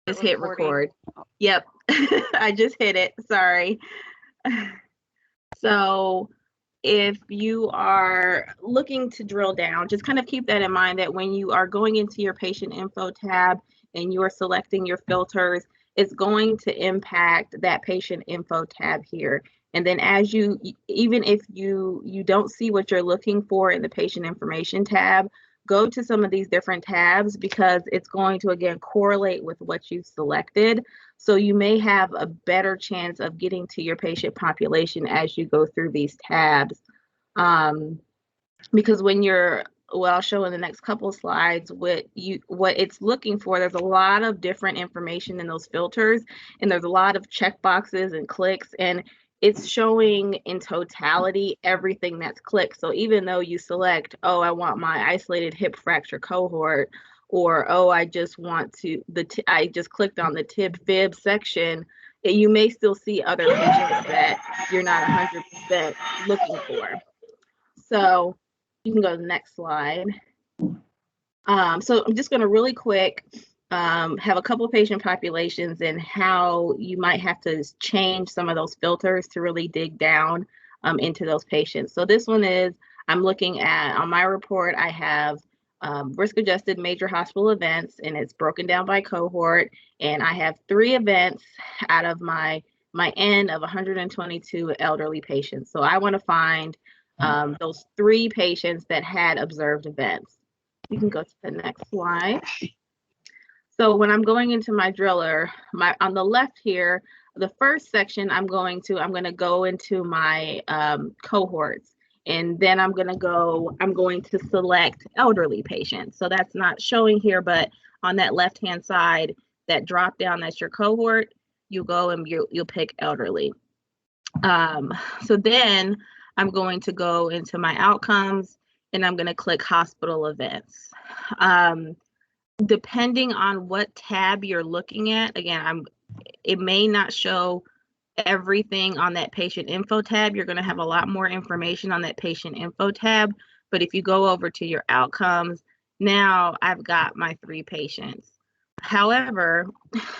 Just hit record. Yep, I just hit it. Sorry. So if you are looking to drill down, just kind of keep that in mind that when you are going into your patient info tab and you are selecting your filters, it's going to impact that patient info tab here. And then as you, even if you don't see what you're looking for in the patient information tab, go to some of these different tabs because it's going to, again, correlate with what you've selected. So you may have a better chance of getting to your patient population as you go through these tabs. Because when you're, well, I'll show in the next couple of slides what it's looking for. There's a lot of different information in those filters, and there's a lot of checkboxes and clicks, and it's showing in totality everything that's clicked. So even though you select, oh, I want my isolated hip fracture cohort, or oh, I just want to I just clicked on the TQIP section, you may still see other patients that you're not 100% looking for. So you can go to the next slide. So I'm just going to really quick have a couple of patient populations and how you might have to change some of those filters to really dig down into those patients. So this one is, I'm looking at, on my report, I have risk-adjusted major hospital events, and it's broken down by cohort. And I have 3 events out of my N of 122 elderly patients. So I want to find those 3 patients that had observed events. You can go to the next slide. So when I'm going into my driller, on the left here, the first section I'm going to go into my cohorts, and then I'm going to select elderly patients. So that's not showing here, but on that left-hand side, that drop down, that's your cohort, you go and you'll pick elderly. So then I'm going to go into my outcomes, and I'm going to click hospital events. Depending on what tab you're looking at, again, it may not show everything on that patient info tab. You're going to have a lot more information on that patient info tab. But if you go over to your outcomes, now I've got my 3 patients. However,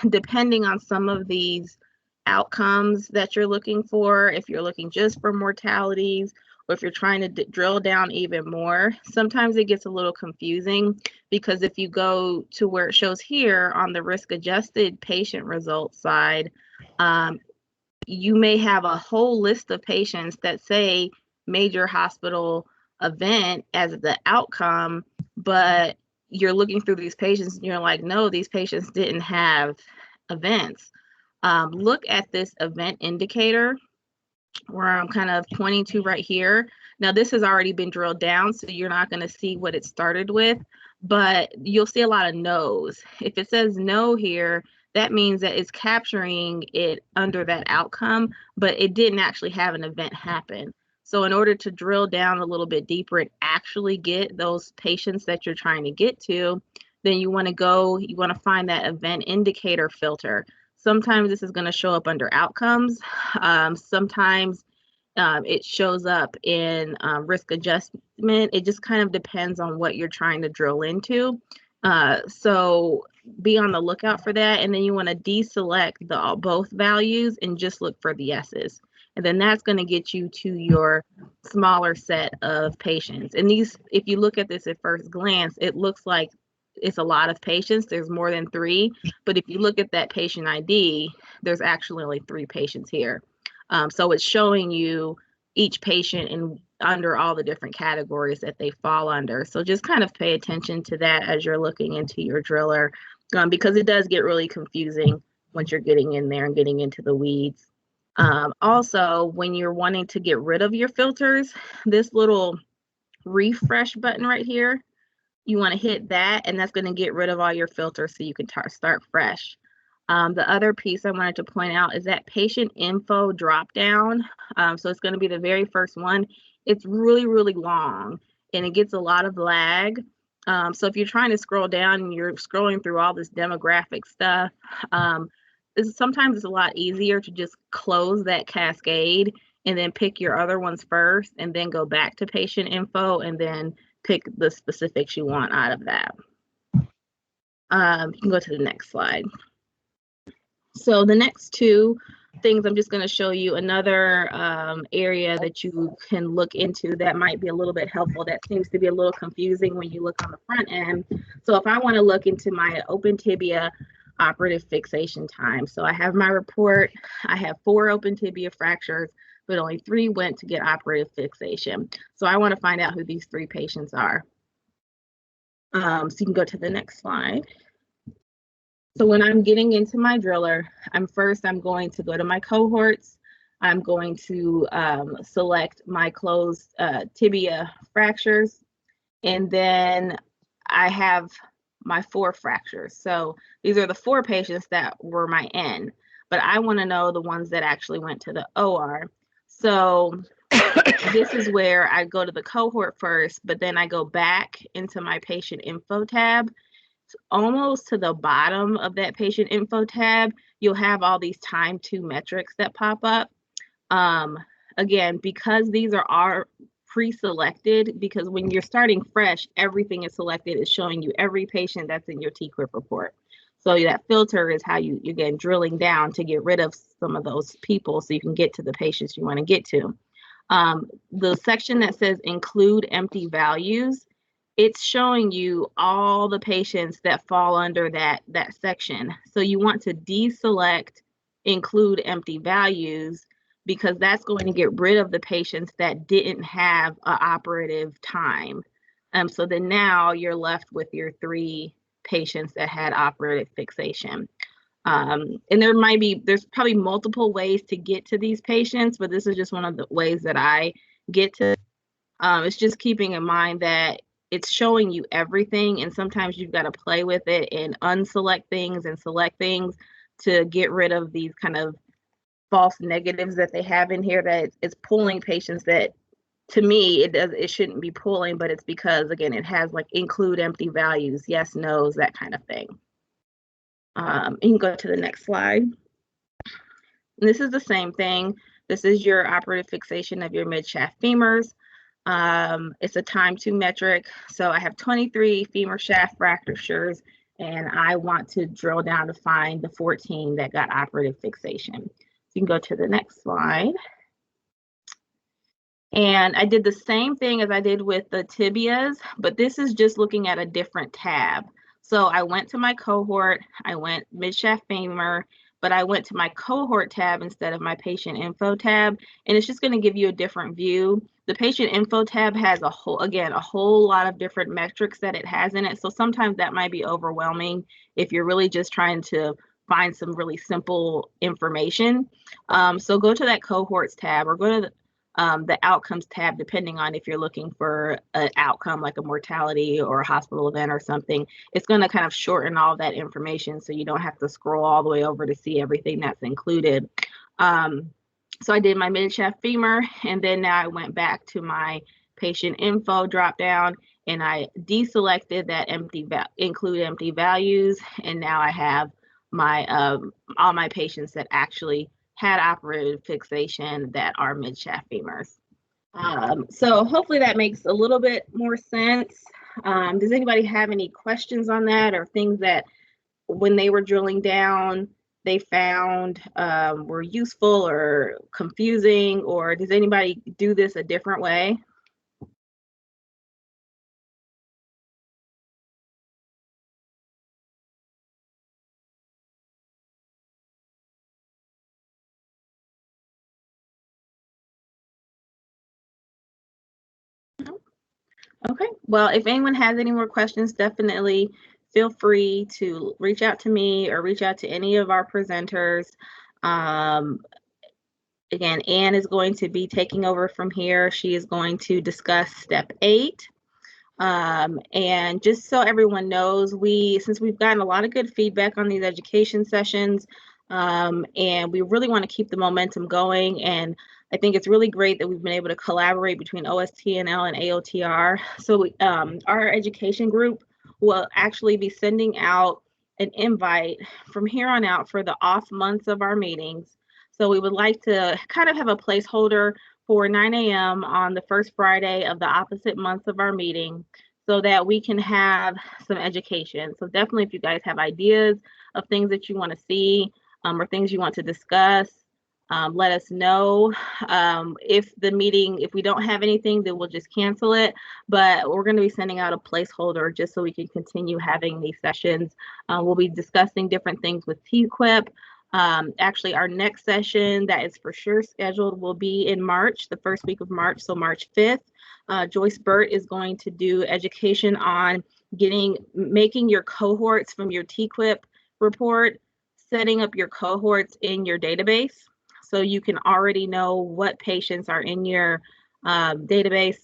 depending on some of these outcomes that you're looking for, if you're looking just for mortalities, or if you're trying to drill down even more, sometimes it gets a little confusing, because if you go to where it shows here on the risk-adjusted patient results side, you may have a whole list of patients that say major hospital event as the outcome, but you're looking through these patients and you're like, no, these patients didn't have events. Look at this event indicator where I'm kind of pointing to right here. Now this has already been drilled down, so you're not going to see what it started with, but you'll see a lot of no's. If it says no here, that means that it's capturing it under that outcome, but it didn't actually have an event happen. So in order to drill down a little bit deeper and actually get those patients that you're trying to get to, then you want to find that event indicator filter. Sometimes this is going to show up under outcomes. Sometimes it shows up in risk adjustment. It just kind of depends on what you're trying to drill into. So be on the lookout for that. And then you want to deselect both values and just look for the S's. And then that's going to get you to your smaller set of patients. And these, if you look at this at first glance, it looks like it's a lot of patients. There's more than 3, but if you look at that patient ID, there's actually only 3 patients here. So it's showing you each patient in under all the different categories that they fall under. So just kind of pay attention to that as you're looking into your driller, because it does get really confusing once you're getting in there and getting into the weeds. Also, when you're wanting to get rid of your filters, this little refresh button right here, you want to hit that, and that's going to get rid of all your filters so you can start fresh. The other piece I wanted to point out is that patient info drop down. So it's going to be the very first one. It's really, really long, and it gets a lot of lag. So if you're trying to scroll down and you're scrolling through all this demographic stuff, sometimes it's a lot easier to just close that cascade and then pick your other ones first, and then go back to patient info and then pick the specifics you want out of that. You can go to the next slide. So the next two things, I'm just going to show you another area that you can look into that might be a little bit helpful. That seems to be a little confusing when you look on the front end. So if I want to look into my open tibia operative fixation time, so I have my report, I have 4 open tibia fractures, but only 3 went to get operative fixation. So I want to find out who these 3 patients are. So you can go to the next slide. So when I'm getting into my driller, I'm going to go to my cohorts. I'm going to select my closed tibia fractures, and then I have my 4 fractures. So these are the 4 patients that were my N, but I want to know the ones that actually went to the OR. So this is where I go to the cohort first, but then I go back into my patient info tab. Almost to the bottom of that patient info tab, you'll have all these time to metrics that pop up. Again, because these are pre-selected, because when you're starting fresh, everything is selected. It's showing you every patient that's in your TQIP report. So that filter is how you again drilling down to get rid of some of those people so you can get to the patients you want to get to. The section that says include empty values, it's showing you all the patients that fall under that section. So you want to deselect include empty values, because that's going to get rid of the patients that didn't have an operative time. So then now you're left with your 3 patients that had operative fixation. And there's probably multiple ways to get to these patients, but this is just one of the ways that I get to. It's just keeping in mind that it's showing you everything, and sometimes you've got to play with it and unselect things and select things to get rid of these kind of false negatives that they have in here, that it's pulling patients that, to me, it shouldn't be pulling, but it's because, again, it has like include empty values, yes, no's, that kind of thing. You can go to the next slide. And this is the same thing. This is your operative fixation of your mid-shaft femurs. It's a time to metric. So I have 23 femur shaft fractures, and I want to drill down to find the 14 that got operative fixation. So you can go to the next slide. And I did the same thing as I did with the tibias, but this is just looking at a different tab. So I went to my cohort, I went mid-shaft femur, but I went to my cohort tab instead of my patient info tab, and it's just going to give you a different view. The patient info tab has a whole lot of different metrics that it has in it, so sometimes that might be overwhelming if you're really just trying to find some really simple information. So go to that cohorts tab, or go to the outcomes tab, depending on if you're looking for an outcome like a mortality or a hospital event or something. It's going to kind of shorten all that information so you don't have to scroll all the way over to see everything that's included. So I did my mid-shaft femur, and then now I went back to my patient info drop down, and I deselected that include empty values, and now I have my all my patients that actually had operative fixation that are mid-shaft femurs. So hopefully that makes a little bit more sense. Does anybody have any questions on that, or things that when they were drilling down they found were useful or confusing, or does anybody do this a different way? Okay, well, if anyone has any more questions, definitely feel free to reach out to me or reach out to any of our presenters. Again, Anne is going to be taking over from here. She is going to discuss step 8. And just so everyone knows, since we've gotten a lot of good feedback on these education sessions, and we really want to keep the momentum going, and I think it's really great that we've been able to collaborate between OSTNL and AOTR. So our education group will actually be sending out an invite from here on out for the off months of our meetings. So we would like to kind of have a placeholder for 9 a.m. on the first Friday of the opposite months of our meeting, so that we can have some education. So definitely, if you guys have ideas of things that you want to see, or things you want to discuss, let us know. If we don't have anything, then we'll just cancel it. But we're going to be sending out a placeholder just so we can continue having these sessions. We'll be discussing different things with TQIP. Actually, our next session that is for sure scheduled will be in March, the first week of March, so March 5th. Joyce Burt is going to do education on making your cohorts from your TQIP report, setting up your cohorts in your database so you can already know what patients are in your database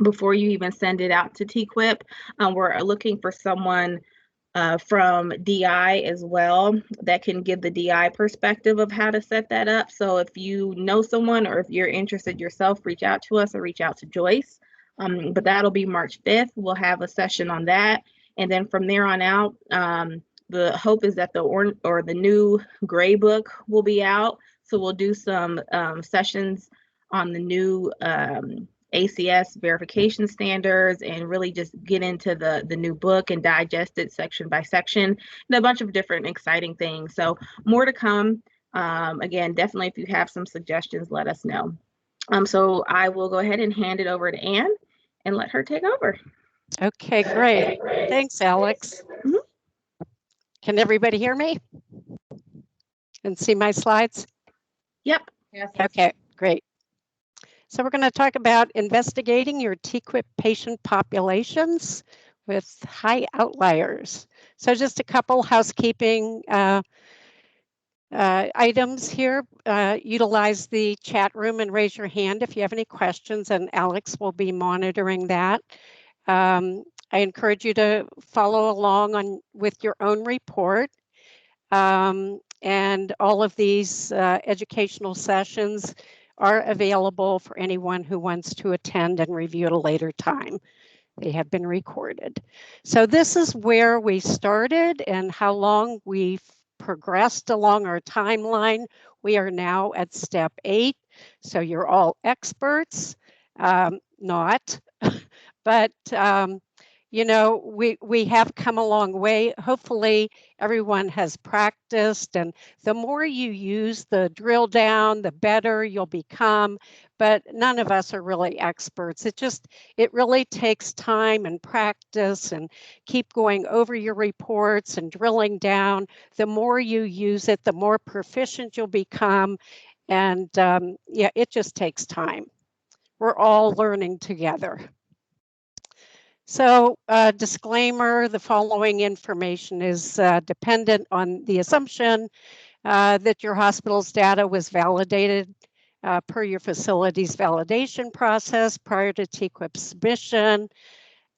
before you even send it out to TQIP. We're looking for someone from DI as well that can give the DI perspective of how to set that up. So if you know someone or if you're interested yourself, reach out to us or reach out to Joyce. But that'll be March 5th. We'll have a session on that. And then from there on out, the hope is that the new gray book will be out. So we'll do some sessions on the new ACS verification standards and really just get into the new book and digest it section by section and a bunch of different exciting things. So more to come. Again, definitely if you have some suggestions, let us know. So I will go ahead and hand it over to Ann and let her take over. Okay, great. Thanks, Alex. Mm-hmm. Can everybody hear me and see my slides? Yep. Yes. Okay, great. So we're going to talk about investigating your TQIP patient populations with high outliers. So just a couple housekeeping items here. Utilize the chat room and raise your hand if you have any questions, and Alex will be monitoring that. I encourage you to follow along with your own report. And all of these educational sessions are available for anyone who wants to attend and review at a later time. They have been recorded. So this is where we started and how long we've progressed along our timeline. We are now at step 8. So you're all experts, not, but you know, we have come a long way. Hopefully everyone has practiced, and the more you use the drill down, the better you'll become. But none of us are really experts. It really takes time and practice, and keep going over your reports and drilling down. The more you use it, the more proficient you'll become. And yeah, it just takes time. We're all learning together. So disclaimer, the following information is dependent on the assumption that your hospital's data was validated per your facility's validation process prior to TQIP submission.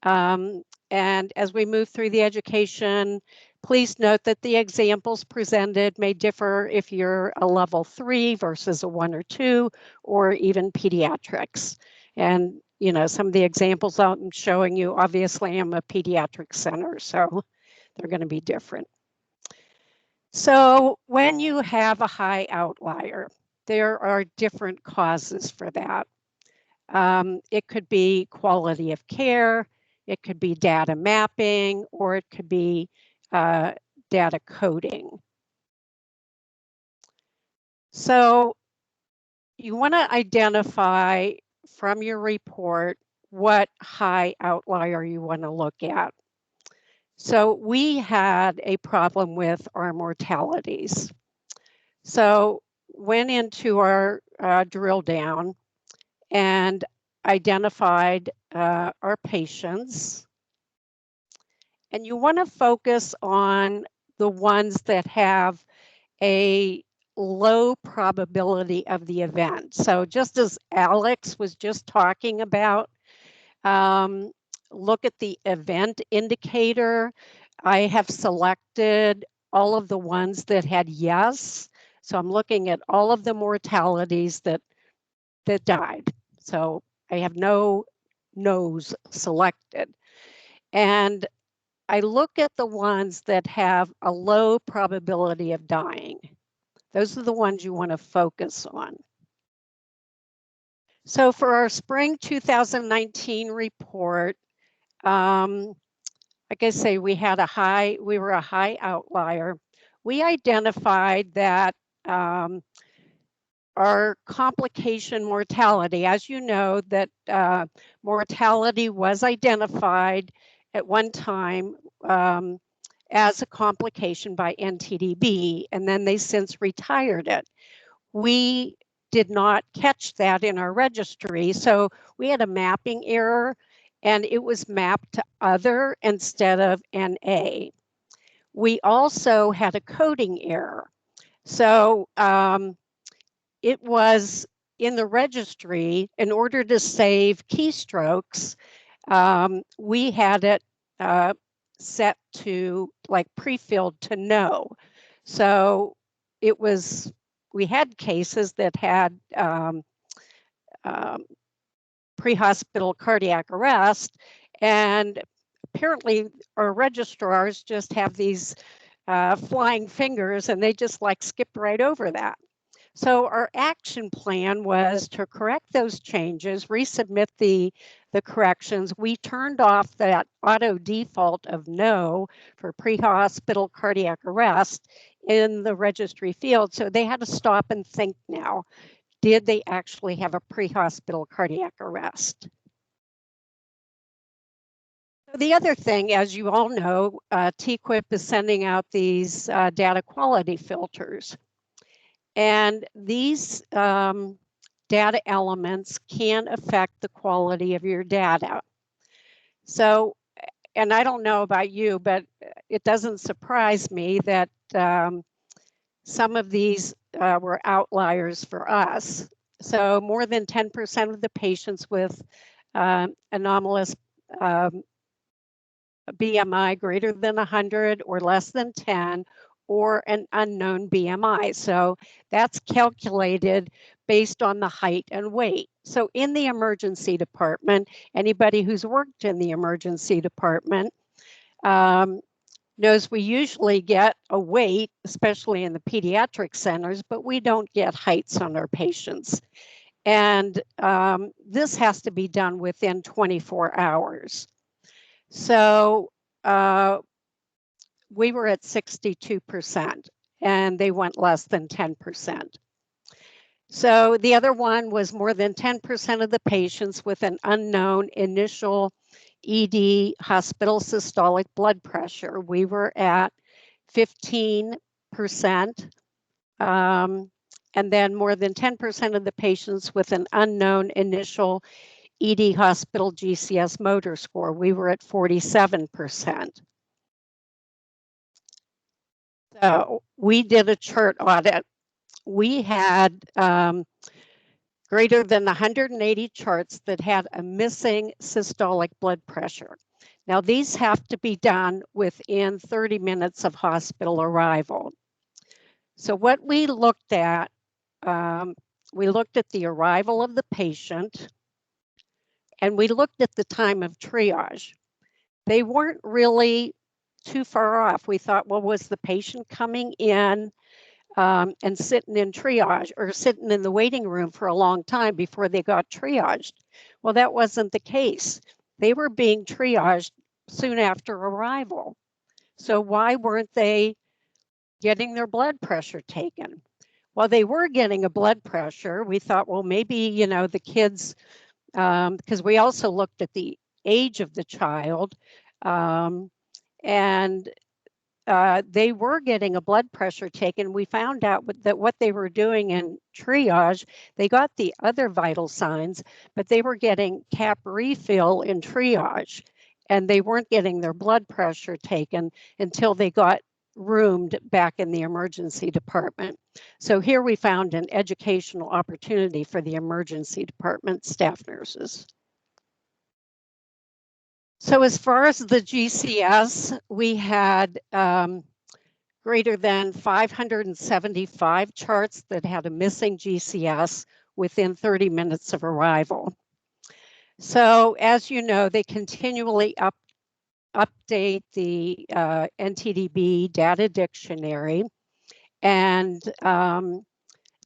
And as we move through the education, please note that the examples presented may differ if you're a level 3 versus a 1 or 2, or even pediatrics. And you know, some of the examples I'm showing you, obviously I'm a pediatric center, so they're going to be different. So when you have a high outlier, there are different causes for that. It could be quality of care, it could be data mapping, or it could be data coding. So you want to identify from your report what high outlier you want to look at. So we had a problem with our mortalities. So went into our drill down and identified our patients. And you want to focus on the ones that have a low probability of the event. So just as Alex was just talking about, look at the event indicator. I have selected all of the ones that had yes. So I'm looking at all of the mortalities that died. So I have no no's selected. And I look at the ones that have a low probability of dying. Those are the ones you want to focus on. So for our spring 2019 report, like I say, we were a high outlier. we identified that our complication mortality, as you know, that mortality was identified at one time as a complication by NTDB, and then they since retired it. We did not catch that in our registry, so we had a mapping error, and it was mapped to other instead of NA. We also had a coding error. So it was in the registry, in order to save keystrokes, we had it set to like pre-filled to no. So it was, we had cases that had pre-hospital cardiac arrest, and apparently our registrars just have these flying fingers, and they just like skip right over that. So our action plan was to correct those changes, resubmit the corrections. We turned off that auto default of no for pre-hospital cardiac arrest in the registry field. So they had to stop and think now, did they actually have a pre-hospital cardiac arrest? The other thing, as you all know, TQIP is sending out these data quality filters. And these data elements can affect the quality of your data. So, and I don't know about you, but it doesn't surprise me that some of these were outliers for us. So more than 10% of the patients with anomalous BMI greater than 100 or less than 10, or an unknown BMI. So that's calculated based on the height and weight. So in the emergency department, anybody who's worked in the emergency department knows we usually get a weight, especially in the pediatric centers, but we don't get heights on our patients. And this has to be done within 24 hours. So we were at 62%, and they went less than 10%. So the other one was more than 10% of the patients with an unknown initial ED hospital systolic blood pressure. We were at 15%, and then more than 10% of the patients with an unknown initial ED hospital GCS motor score. We were at 47%. So we did a chart audit. We had greater than 180 charts that had a missing systolic blood pressure. Now these have to be done within 30 minutes of hospital arrival. So what we looked at the arrival of the patient, and we looked at the time of triage. They weren't really too far off. We thought, well, was the patient coming in and sitting in triage or sitting in the waiting room for a long time before they got triaged? Well, that wasn't the case. They were being triaged soon after arrival. So why weren't they getting their blood pressure taken? Well, they were getting a blood pressure. We thought, well, maybe, you know, the kids, because we also looked at the age of the child, and they were getting a blood pressure taken. We found out that what they were doing in triage, they got the other vital signs, but they were getting cap refill in triage, and they weren't getting their blood pressure taken until they got roomed back in the emergency department. So here we found an educational opportunity for the emergency department staff nurses. So as far as the GCS, we had greater than 575 charts that had a missing GCS within 30 minutes of arrival. So as you know, they continually update the NTDB data dictionary, and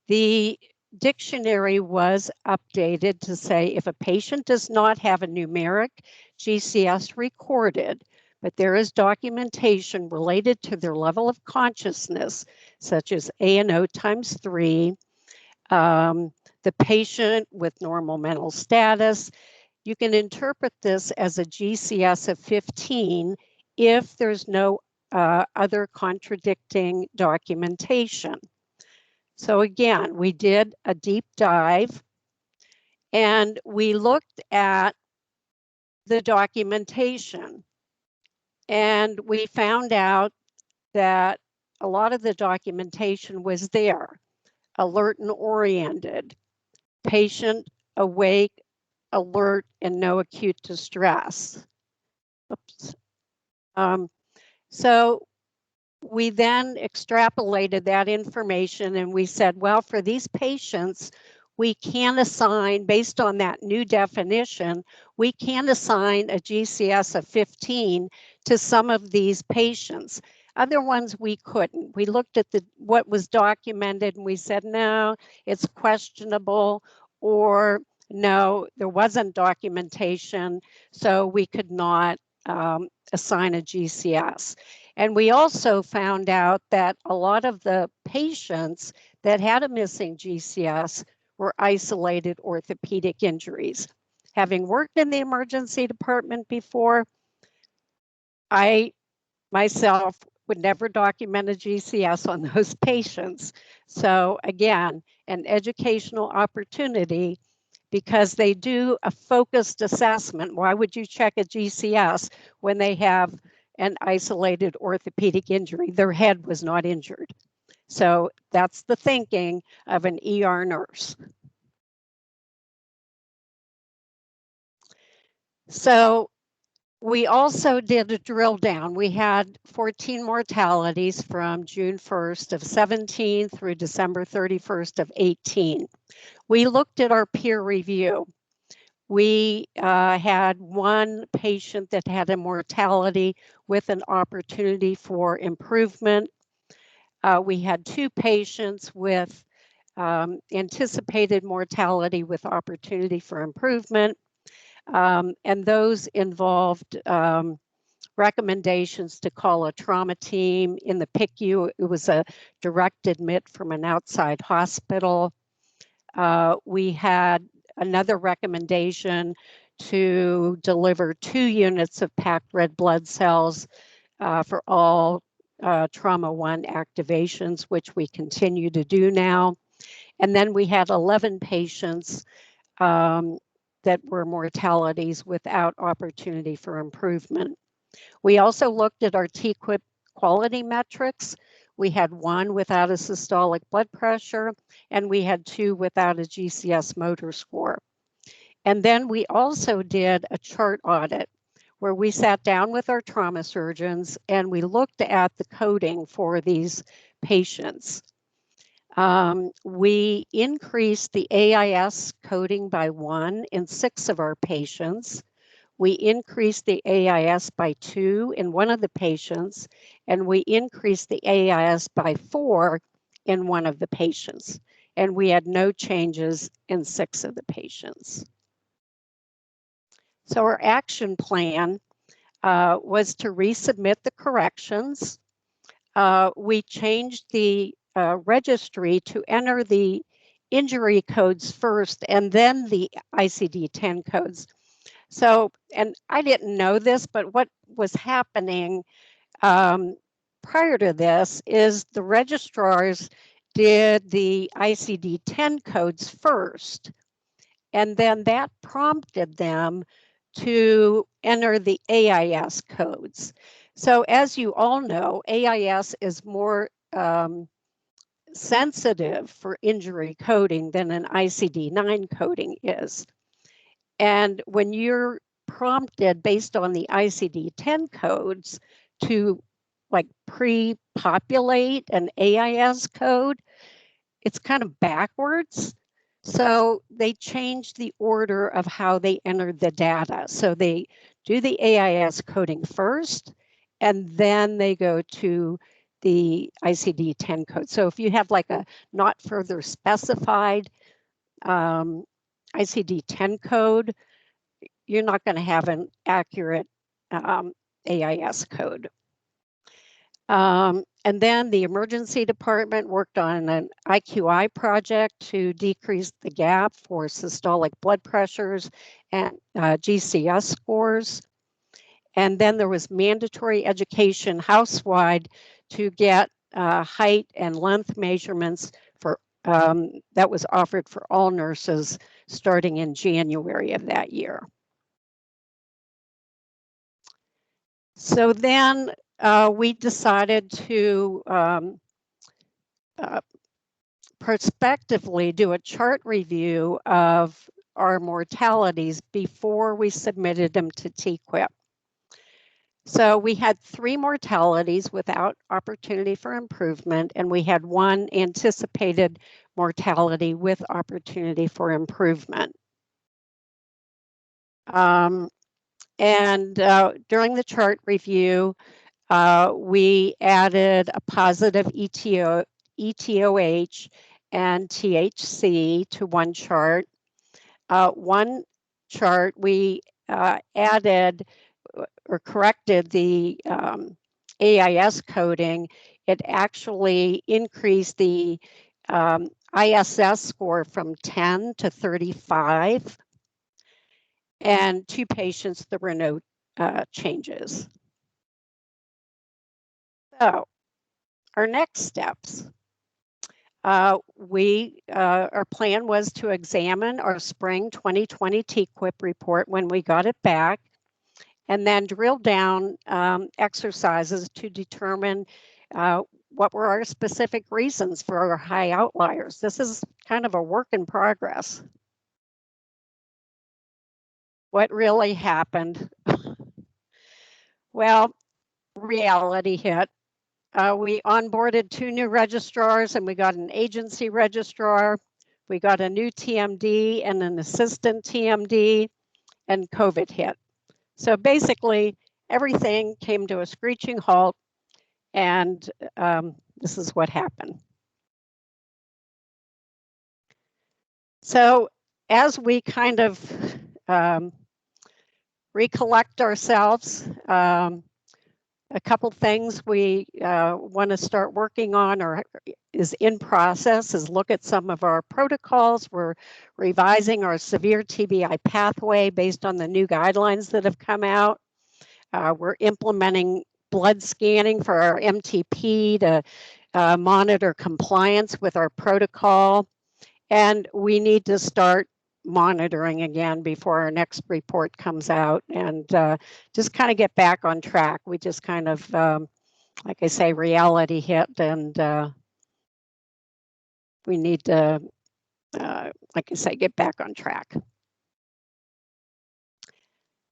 the dictionary was updated to say if a patient does not have a numeric GCS recorded, but there is documentation related to their level of consciousness, such as ANO times 3, the patient with normal mental status. You can interpret this as a GCS of 15 if there's no other contradicting documentation. So again, we did a deep dive and we looked at the documentation, and we found out that a lot of the documentation was there: alert and oriented, patient awake, alert, and no acute distress. Oops. So we then extrapolated that information and we said, well, for these patients, we can assign, based on that new definition, we can assign a GCS of 15 to some of these patients. Other ones we couldn't. We looked at what was documented and we said, no, it's questionable, or no, there wasn't documentation, so we could not assign a GCS. And we also found out that a lot of the patients that had a missing GCS were isolated orthopedic injuries. Having worked in the emergency department before, I myself would never document a GCS on those patients. So again, an educational opportunity, because they do a focused assessment. Why would you check a GCS when they have an isolated orthopedic injury? Their head was not injured. So that's the thinking of an ER nurse. So we also did a drill down. We had 14 mortalities from June 1st of 17 through December 31st of 18. We looked at our peer review. We had one patient that had a mortality with an opportunity for improvement. We had 2 patients with anticipated mortality with opportunity for improvement. And those involved recommendations to call a trauma team. In the PICU, it was a direct admit from an outside hospital. We had another recommendation to deliver 2 units of packed red blood cells for all trauma 1 activations, which we continue to do now. And then we had 11 patients that were mortalities without opportunity for improvement. We also looked at our TQIP quality metrics. We had 1 without a systolic blood pressure, and we had 2 without a GCS motor score. And then we also did a chart audit where we sat down with our trauma surgeons and we looked at the coding for these patients. We increased the AIS coding by 1 in 6 of our patients. We increased the AIS by 2 in 1 of the patients, and we increased the AIS by 4 in 1 of the patients. And we had no changes in 6 of the patients. So our action plan was to resubmit the corrections. We changed the registry to enter the injury codes first and then the ICD-10 codes. So, and I didn't know this, but what was happening prior to this is the registrars did the ICD-10 codes first, and then that prompted them to enter the AIS codes. So as you all know, AIS is more sensitive for injury coding than an ICD-9 coding is. And when you're prompted based on the ICD-10 codes to like pre-populate an AIS code, it's kind of backwards. So they changed the order of how they entered the data. So they do the AIS coding first, and then they go to the ICD-10 code. So if you have like a not further specified ICD-10 code, you're not going to have an accurate AIS code. And then the emergency department worked on an IQI project to decrease the gap for systolic blood pressures and GCS scores. And then there was mandatory education housewide to get height and length measurements for that was offered for all nurses starting in January of that year. So then we decided to prospectively do a chart review of our mortalities before we submitted them to TQIP. So we had 3 mortalities without opportunity for improvement, and we had 1 anticipated mortality with opportunity for improvement. During the chart review, we added a positive ETOH and THC to one chart. One chart we added or corrected the AIS coding. It actually increased the ISS score from 10 to 35. And 2 patients, there were no changes. So our next steps. Our plan was to examine our spring 2020 TQIP report when we got it back, and then drill down exercises to determine what were our specific reasons for our high outliers. This is kind of a work in progress. What really happened? Well, reality hit. We onboarded 2 new registrars, and we got an agency registrar. We got a new TMD and an assistant TMD, and COVID hit. So basically, everything came to a screeching halt, and this is what happened. So as we kind of recollect ourselves, a couple things we want to start working on or is in process is look at some of our protocols. We're revising our severe TBI pathway based on the new guidelines that have come out. We're implementing blood scanning for our MTP to monitor compliance with our protocol. And we need to start monitoring again before our next report comes out and just kind of get back on track. We just kind of, like I say, reality hit, and we need to, like I say, get back on track.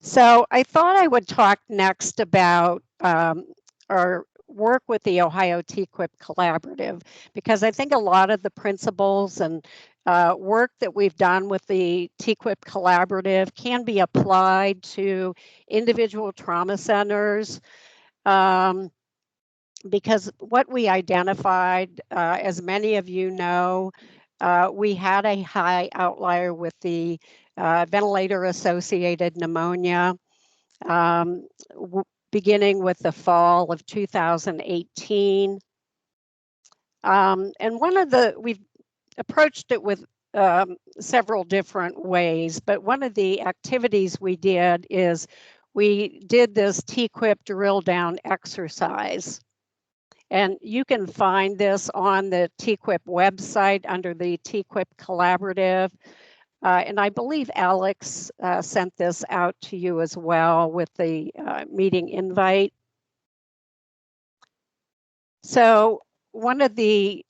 So I thought I would talk next about our work with the Ohio TQIP Collaborative, because I think a lot of the principles and work that we've done with the TQIP Collaborative can be applied to individual trauma centers, because what we identified, as many of you know, we had a high outlier with the ventilator-associated pneumonia, beginning with the fall of 2018. And we've approached it with several different ways, but one of the activities we did is we did this TQIP drill down exercise. And you can find this on the TQIP website under the TQIP Collaborative. And I believe Alex sent this out to you as well with the meeting invite. So one of the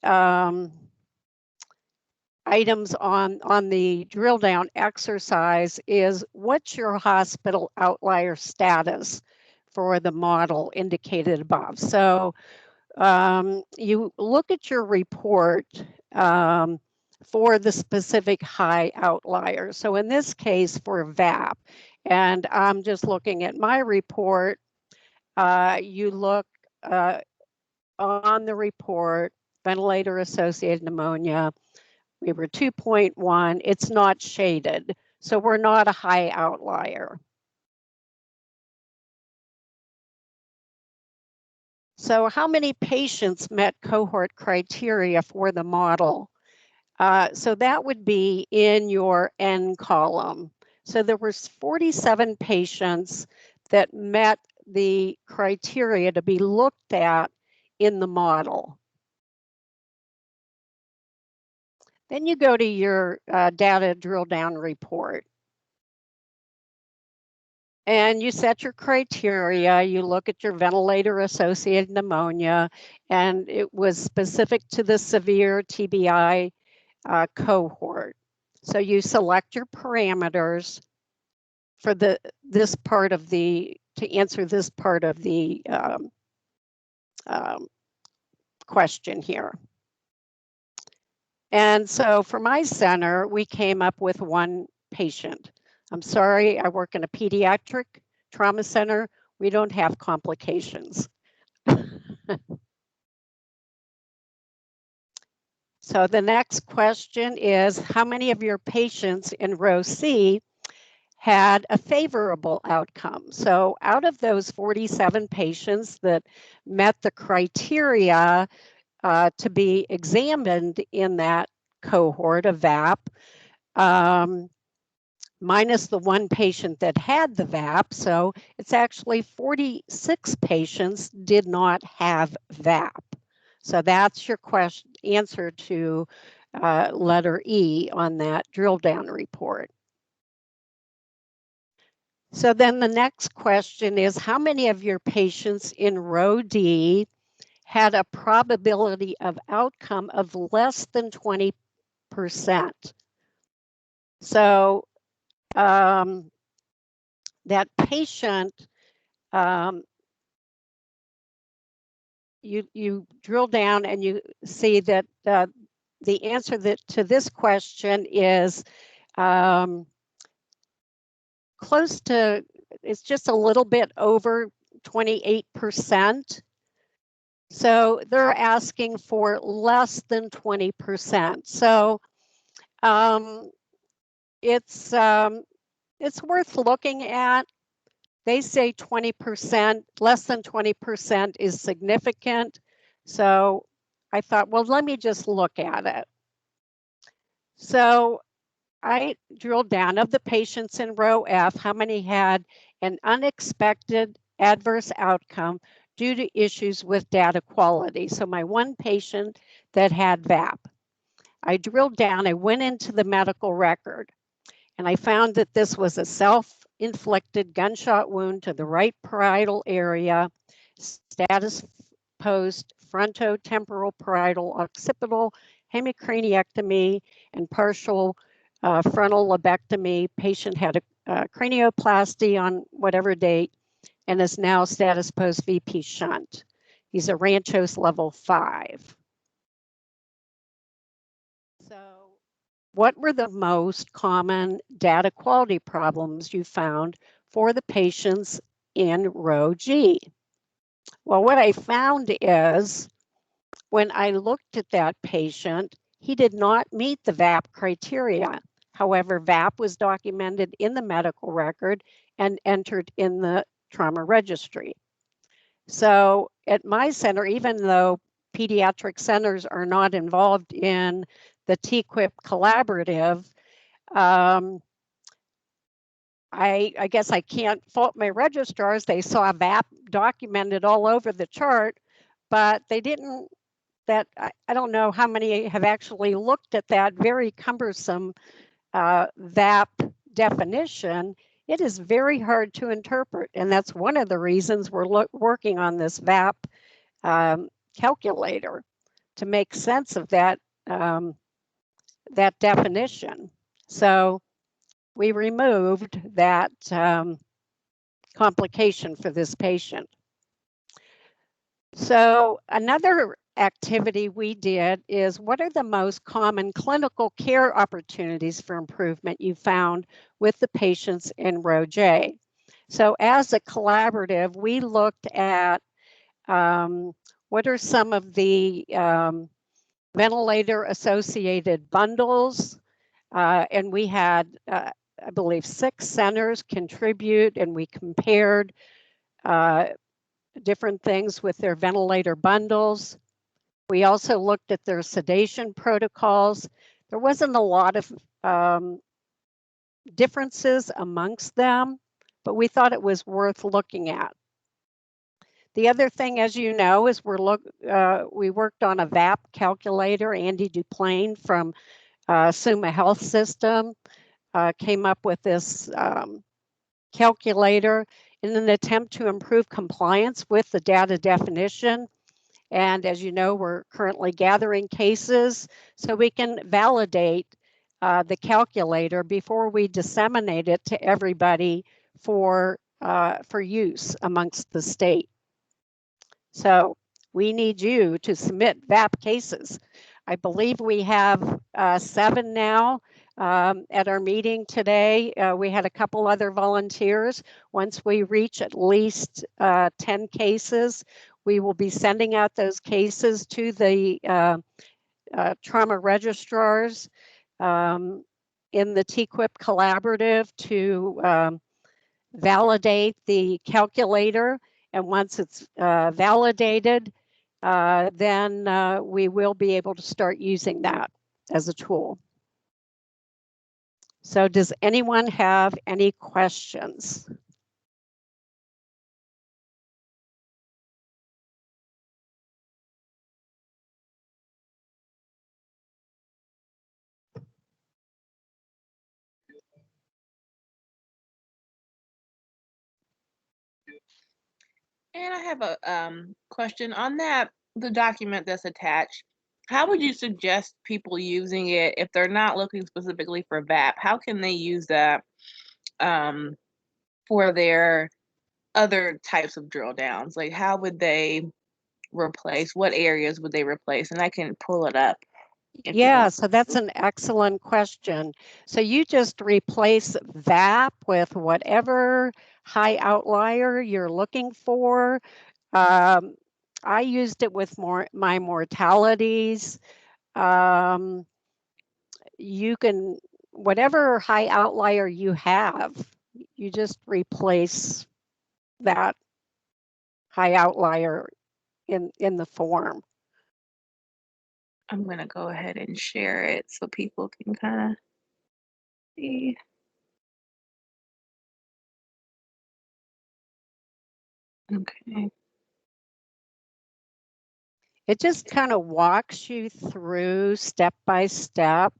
items on the drill down exercise is, what's your hospital outlier status for the model indicated above? So you look at your report for the specific high outlier. So in this case for VAP, and I'm just looking at my report, you look on the report, ventilator-associated pneumonia, we were 2.1, it's not shaded, so we're not a high outlier. So how many patients met cohort criteria for the model? So that would be in your N column. So there were 47 patients that met the criteria to be looked at in the model. Then you go to your data drill down report. And you set your criteria, you look at your ventilator-associated pneumonia, and it was specific to the severe TBI cohort. So you select your parameters for to answer this part of the question here. And so for my center, we came up with one patient. I'm sorry, I work in a pediatric trauma center. We don't have complications. So the next question is, how many of your patients in row C had a favorable outcome? So out of those 47 patients that met the criteria to be examined in that cohort of VAP, minus the one patient that had the VAP, so it's actually 46 patients did not have VAP. So that's your question, answer to letter E on that drill down report. So then the next question is, how many of your patients in row D had a probability of outcome of less than 20%? So that patient, you drill down and you see that the answer to this question is close to, it's just a little bit over 28%. So they're asking for less than 20%. So it's worth looking at. They say 20%, less than 20% is significant. So I thought, well, let me just look at it. So I drilled down, of the patients in row F, how many had an unexpected adverse outcome due to issues with data quality? So my one patient that had VAP, I drilled down, I went into the medical record, and I found that this was a self-inflicted gunshot wound to the right parietal area, status post frontotemporal parietal occipital hemicraniectomy and partial frontal lobectomy. Patient had a cranioplasty on whatever date and is now status post VP shunt. He's a Ranchos level 5. So what were the most common data quality problems you found for the patients in row G? Well, what I found is when I looked at that patient, he did not meet the VAP criteria. However, VAP was documented in the medical record and entered in the trauma registry. So at my center, even though pediatric centers are not involved in the TQIP collaborative, I guess I can't fault my registrars. They saw VAP documented all over the chart, but they didn't, I don't know how many have actually looked at that very cumbersome VAP definition. It is very hard to interpret, and that's one of the reasons we're working on this VAP calculator to make sense of that, that definition. So we removed that complication for this patient. So another activity we did is, what are the most common clinical care opportunities for improvement you found with the patients in row J? So as a collaborative, we looked at what are some of the ventilator-associated bundles, and we had, I believe, 6 centers contribute, and we compared different things with their ventilator bundles. We also looked at their sedation protocols. There wasn't a lot of differences amongst them, but we thought it was worth looking at. The other thing, as you know, is we worked on a VAP calculator. Andy Duplain from Summa Health System came up with this calculator in an attempt to improve compliance with the data definition. And as you know, we're currently gathering cases so we can validate the calculator before we disseminate it to everybody for use amongst the state. So we need you to submit VAP cases. I believe we have 7 now. At our meeting today, we had a couple other volunteers. Once we reach at least 10 cases, we will be sending out those cases to the trauma registrars in the TQIP collaborative to validate the calculator. And once it's validated, then we will be able to start using that as a tool. So does anyone have any questions? And I have a question on that, the document that's attached. How would you suggest people using it if they're not looking specifically for VAP? How can they use that for their other types of drill downs? Like, how would they replace? What areas would they replace? And I can pull it up. Yeah, so that's an excellent question. So you just replace VAP with whatever high outlier you're looking for. I used it with my mortalities. You can, whatever high outlier you have, you just replace that high outlier in the form. I'm going to go ahead and share it so people can kind of see. Okay. It just kind of walks you through step by step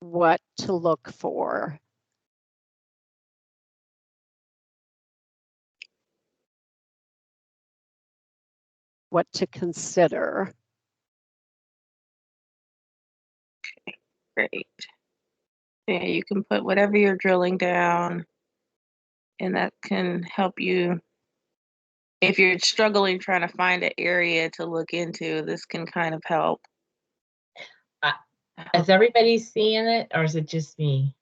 what to look for. What to consider. Okay, great. Yeah, you can put whatever you're drilling down, and that can help you. If you're struggling trying to find an area to look into, this can kind of help. Is everybody seeing it, or is it just me?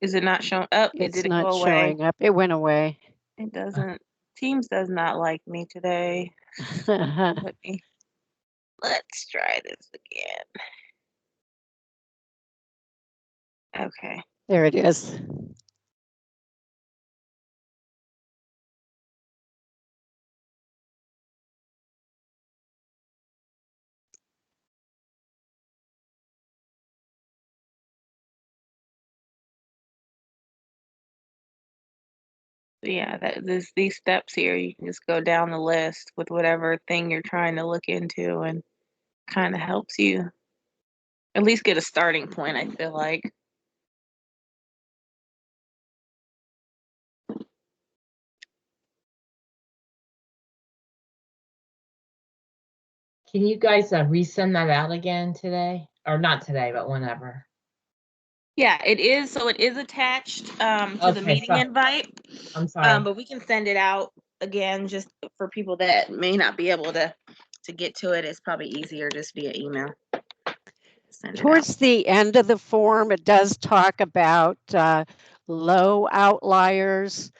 Is it not showing up? It's Did it not go showing away? up. It went away. It doesn't. Teams does not like me today. Let's try this again. Okay. There it is. Yeah, these steps here, you can just go down the list with whatever thing you're trying to look into, and kind of helps you at least get a starting point, I feel like. Can you guys resend that out again today? Or not today, but whenever? Yeah, it is. So it is attached to the meeting invite. I'm sorry. But we can send it out again just for people that may not be able to get to it. It's probably easier just via email. Towards the end of the form, it does talk about low outliers,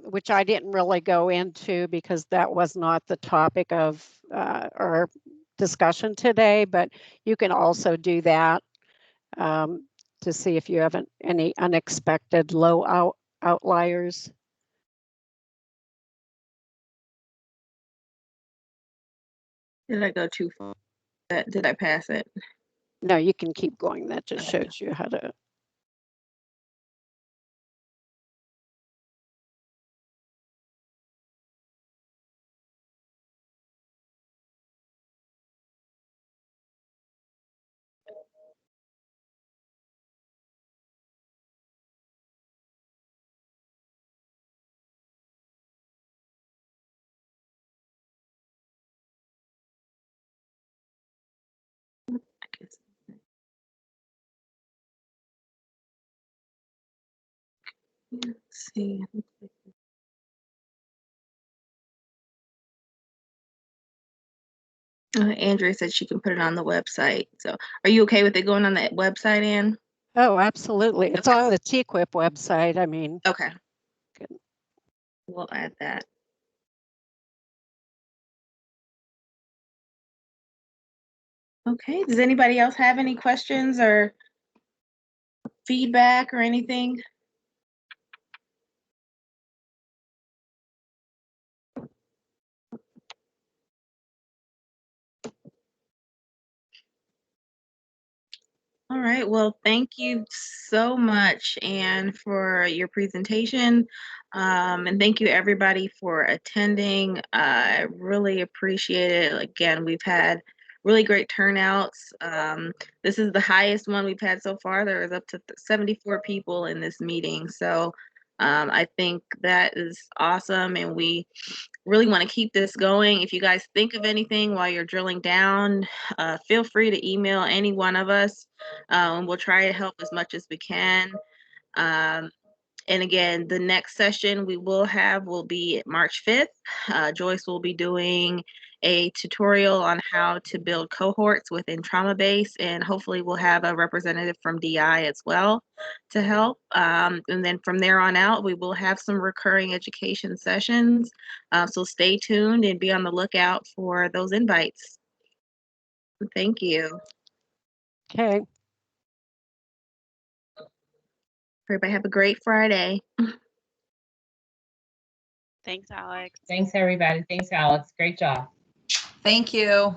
which I didn't really go into because that was not the topic of our discussion today, but you can also do that to see if you have any unexpected low outliers. Did I go too far? Did I pass it? No, you can keep going. That just Okay. shows you how to. Let's see. Andrea said she can put it on the website. So are you okay with it going on that website, Ann? Oh, absolutely. It's Okay. on the TQIP website. I mean, Okay. good. We'll add that. Okay. Does anybody else have any questions or feedback or anything? All right. Well, thank you so much, Anne, for your presentation. And thank you everybody for attending. I really appreciate it. Again, we've had really great turnouts. This is the highest one we've had so far. There is up to 74 people in this meeting. So I think that is awesome. And we really want to keep this going. If you guys think of anything while you're drilling down, feel free to email any one of us. We'll try to help as much as we can. And again, the next session we will have will be March 5th. Joyce will be doing a tutorial on how to build cohorts within trauma base, and hopefully we'll have a representative from DI as well to help. And then from there on out, we will have some recurring education sessions. So stay tuned and be on the lookout for those invites. Thank you. Okay. Everybody have a great Friday. Thanks, Alex. Thanks, everybody. Thanks, Alex. Great job. Thank you.